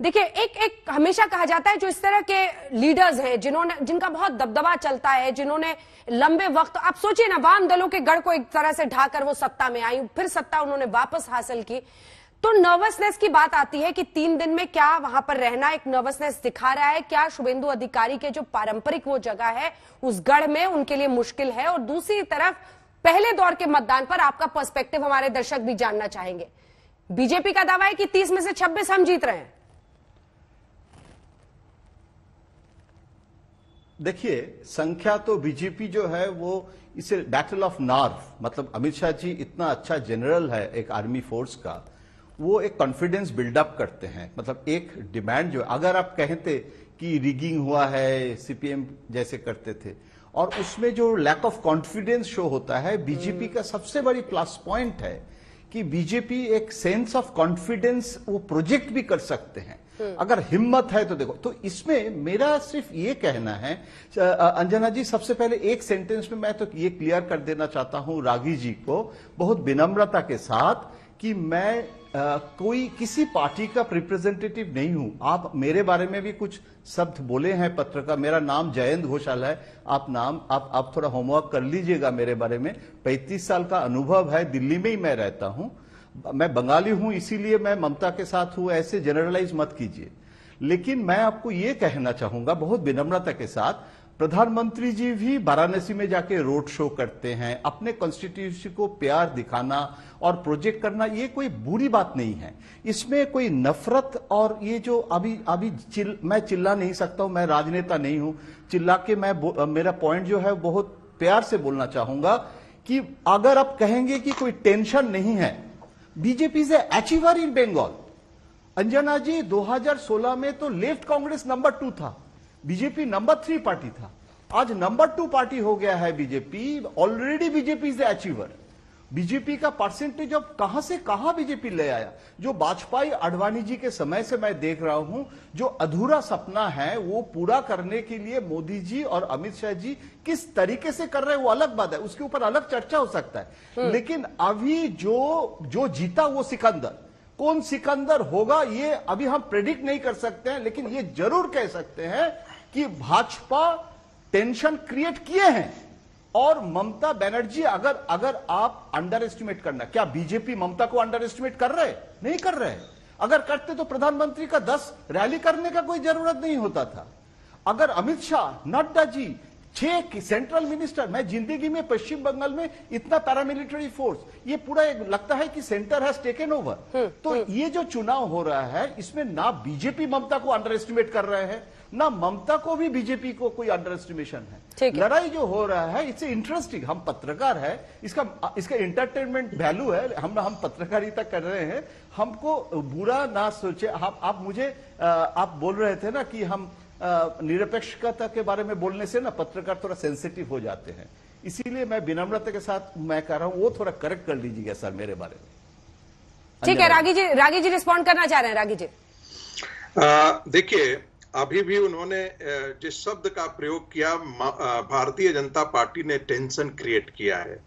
देखिए, एक हमेशा कहा जाता है जो इस तरह के लीडर्स हैं, जिनका बहुत दबदबा चलता है, जिन्होंने लंबे वक्त, आप सोचिए ना, वाम दलों के गढ़ को एक तरह से ढाकर वो सत्ता में आई, फिर सत्ता उन्होंने वापस हासिल की, तो नर्वसनेस की बात आती है कि 3 दिन में क्या वहां पर रहना एक नर्वसनेस दिखा रहा है? क्या शुभेंदु अधिकारी के जो पारंपरिक वो जगह है उस गढ़ में उनके लिए मुश्किल है? और दूसरी तरफ पहले दौर के मतदान पर आपका पर्सपेक्टिव हमारे दर्शक भी जानना चाहेंगे। बीजेपी का दावा है कि 30 में से 26 हम जीत रहे हैं। देखिए, संख्या तो बीजेपी जो है वो इसे बैटल ऑफ नॉर्थ, मतलब अमित शाह जी इतना अच्छा जनरल है एक आर्मी फोर्स का, वो एक कॉन्फिडेंस बिल्डअप करते हैं। मतलब एक डिमांड जो, अगर आप कहते कि रिगिंग हुआ है, सीपीएम जैसे करते थे, और उसमें जो लैक ऑफ कॉन्फिडेंस शो होता है, बीजेपी का सबसे बड़ी प्लस पॉइंट है कि बीजेपी एक सेंस ऑफ कॉन्फिडेंस वो प्रोजेक्ट भी कर सकते हैं अगर हिम्मत है तो। देखो, तो इसमें मेरा सिर्फ ये कहना है, अंजना जी, सबसे पहले एक सेंटेंस में मैं तो ये क्लियर कर देना चाहता हूं रागी जी को बहुत विनम्रता के साथ कि मैं कोई किसी पार्टी का रिप्रेजेंटेटिव नहीं हूं। आप मेरे बारे में भी कुछ शब्द बोले हैं पत्रकार, मेरा नाम जयंत घोषाल है, आप थोड़ा होमवर्क कर लीजिएगा मेरे बारे में। 35 साल का अनुभव है, दिल्ली में ही मैं रहता हूं, मैं बंगाली हूं, इसीलिए मैं ममता के साथ हूं, ऐसे जनरलाइज मत कीजिए। लेकिन मैं आपको यह कहना चाहूंगा बहुत विनम्रता के साथ, प्रधानमंत्री जी भी वाराणसी में जाके रोड शो करते हैं, अपने कॉन्स्टिट्यूंसी को प्यार दिखाना और प्रोजेक्ट करना ये कोई बुरी बात नहीं है। इसमें कोई नफरत और ये जो अभी मैं चिल्ला नहीं सकता हूं, मैं राजनेता नहीं हूं, चिल्ला के मेरा पॉइंट जो है बहुत प्यार से बोलना चाहूंगा कि अगर आप कहेंगे कि कोई टेंशन नहीं है, बीजेपी से अचीवर इन बंगाल। अंजना जी, 2016 में तो लेफ्ट कांग्रेस नंबर 2 था, बीजेपी नंबर 3 पार्टी था, आज नंबर 2 पार्टी हो गया है BJP. Already BJP is achiever. BJP का परसेंटेज अब कहां से कहां बीजेपी ले आया। जो वाजपेयी अडवाणी जी के समय से मैं देख रहा हूं, जो अधूरा सपना है वो पूरा करने के लिए मोदी जी और अमित शाह जी किस तरीके से कर रहे हैं वो अलग बात है, उसके ऊपर अलग चर्चा हो सकता है। लेकिन अभी जो जीता वो सिकंदर, कौन सिकंदर होगा ये अभी हम प्रेडिक्ट नहीं कर सकते हैं, लेकिन ये जरूर कह सकते हैं कि भाजपा टेंशन क्रिएट किए हैं। और ममता बनर्जी, अगर आप अंडर एस्टिमेट करना, क्या बीजेपी ममता को अंडर एस्टिमेट कर रहे? नहीं कर रहे। अगर करते तो प्रधानमंत्री का 10 रैली करने का कोई जरूरत नहीं होता था। अगर अमित शाह, नड्डा जी, 6 सेंट्रल मिनिस्टर, मैं जिंदगी में पश्चिम बंगाल में इतना पैरामिलिट्री फोर्स, ये पूरा लगता है कि सेंटर हैज टेकन ओवर। तो ये जो चुनाव हो रहा है, इसमें ना बीजेपी ममता को अंडर एस्टिमेट कर रहे हैं, ना ममता को भी बीजेपी को कोई अंडर एस्टिमेशन है। लड़ाई जो हो रहा है इट्स इंटरेस्टिंग। हम पत्रकार है, इसका एंटरटेनमेंट वैल्यू है, हम पत्रकारिता कर रहे हैं, हमको बुरा ना सोचे। आप बोल रहे थे ना कि हम निरपेक्षता के बारे में बोलने से ना पत्रकार थोड़ा सेंसिटिव हो जाते हैं, इसीलिए मैं विनम्रता के साथ मैं कह रहा हूं वो थोड़ा करेक्ट कर लीजिएगा सर मेरे बारे में। ठीक है, रागी जी रिस्पॉन्ड करना चाह रहे हैं। रागी जी, देखिए, अभी भी उन्होंने जिस शब्द का प्रयोग किया, भारतीय जनता पार्टी ने टेंशन क्रिएट किया है।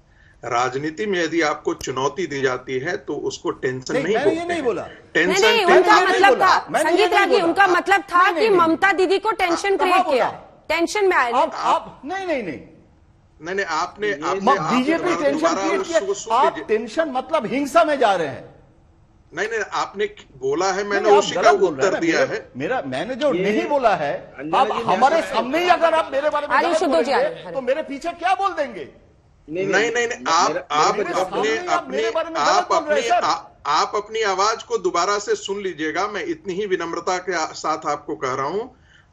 राजनीति में यदि आपको चुनौती दी जाती है तो उसको टेंशन नहीं बोलते। ये नहीं बोला टेंशन नहीं, उनका मतलब था संगीत रागी, उनका मतलब था कि ममता दीदी को टेंशन क्रिएट किया, टेंशन में आए। आप नहीं, आपने बीजेपी टेंशन क्रिएट किया। आप टेंशन मतलब हिंसा में जा रहे हैं। नहीं, आपने बोला है, मैंने उसी का उत्तर दिया है। मैंने जो नहीं बोला है, आप हमारे सामने ही अगर आप मेरे बारे में तो मेरे पीछे क्या बोल देंगे? नहीं, आप अपनी आवाज को दोबारा से सुन लीजिएगा। मैं इतनी ही विनम्रता के साथ आपको कह रहा हूं।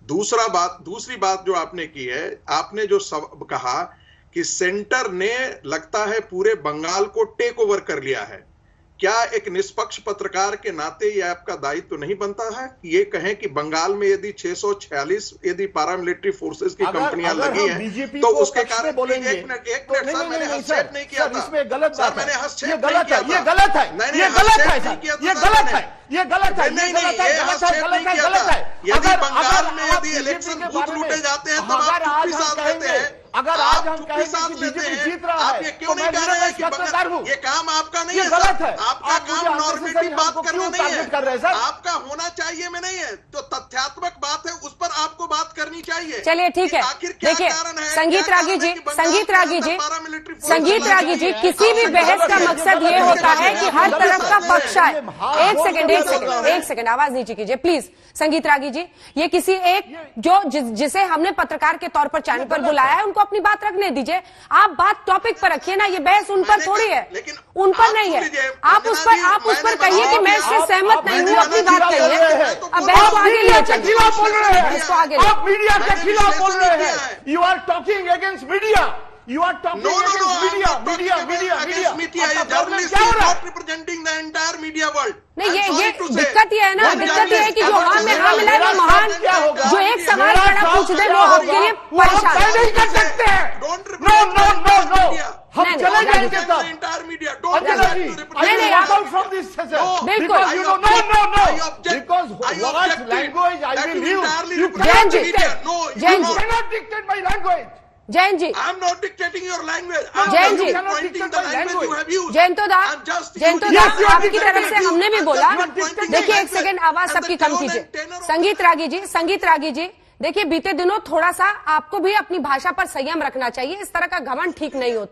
दूसरी बात जो आपने की है, आपने जो कहा कि सेंटर ने लगता है पूरे बंगाल को टेक ओवर कर लिया है। क्या एक निष्पक्ष पत्रकार के नाते ये आपका दायित्व तो नहीं बनता है कि ये कहें कि बंगाल में यदि 646 यदि पैरामिलिट्री फोर्सेस की कंपनियां लगी हैं तो उसके कारण एक मिनट सर, मैंने हस्तक्षेप नहीं किया था। इसमें गलत बात है, मैंने हस्तक्षेप ये गलत है, ये गलत है, ये गलत है, ये गलत है, ये गलत है, नहीं, ये हस्तक्षेप नहीं किया था। यदि बंगाल में यदि इलेक्शन बूथ लूटे जाते हैं तब आप चुप्पी साध लेते हैं। अगर आज हम कहें कि बीजेपी जीत रहा है, ये क्यों नहीं कह रहे हैं कि ये काम आपका नहीं है, गलत है। आपका काम नॉर्मेटिव बात करना नहीं है, कर रहे हैं सर? आपका होना चाहिए में नहीं है, तो तथ्यात्मक बात है उस पर आपको बात करनी चाहिए। चलिए ठीक है, देखिए संगीत रागी जी, संगीत रागी जी, संगीत रागी जी, किसी भी बहस का मकसद ये होता है कि हर तरफ का पक्ष आए। एक सेकंड आवाज नीचे कीजिए प्लीज। संगीत रागी जी, ये किसी एक जिसे हमने पत्रकार के तौर पर चैनल पर बुलाया है, उनको अपनी बात रखने दीजिए। आप बात टॉपिक पर रखिए ना, ये बहस उन पर थोड़ी है, उन पर नहीं है। आप उस पर कहिए कि मैं इससे सहमत नहीं हूँ, अपनी बात कहिए। अब बहस को आगे ले चलिए, इसको आगे ले। आप मीडिया के खिलाफ बोल रहे हैं। You are talking against media, you are talking against media. Representing the entire media world. नहीं, ये दिक्कत ये है ना, दिक्कत ये है कि जो हाँ में हाँ मिला है वो महान, जो एक सवाल खड़ा पूछ दे वो आपके लिए परेशान नहीं कर सकते हैं। नो हम चले जाएंगे तब एंटायर मीडिया। नहीं आप फ्रॉम दिस सेशन बिल्कुल because what language I will use. Jain ji, Jain ji, cannot dictate my language. Jain ji, I am not dictating your language. Jain ji, Jain तो दा आपकी तरफ से हमने भी बोला। देखिए एक सेकंड, आवाज सबकी कम कीजिए। संगीत रागी जी, संगीत रागी जी, देखिए बीते दिनों थोड़ा सा आपको भी अपनी भाषा पर संयम रखना चाहिए, इस तरह का घमंड ठीक नहीं होता।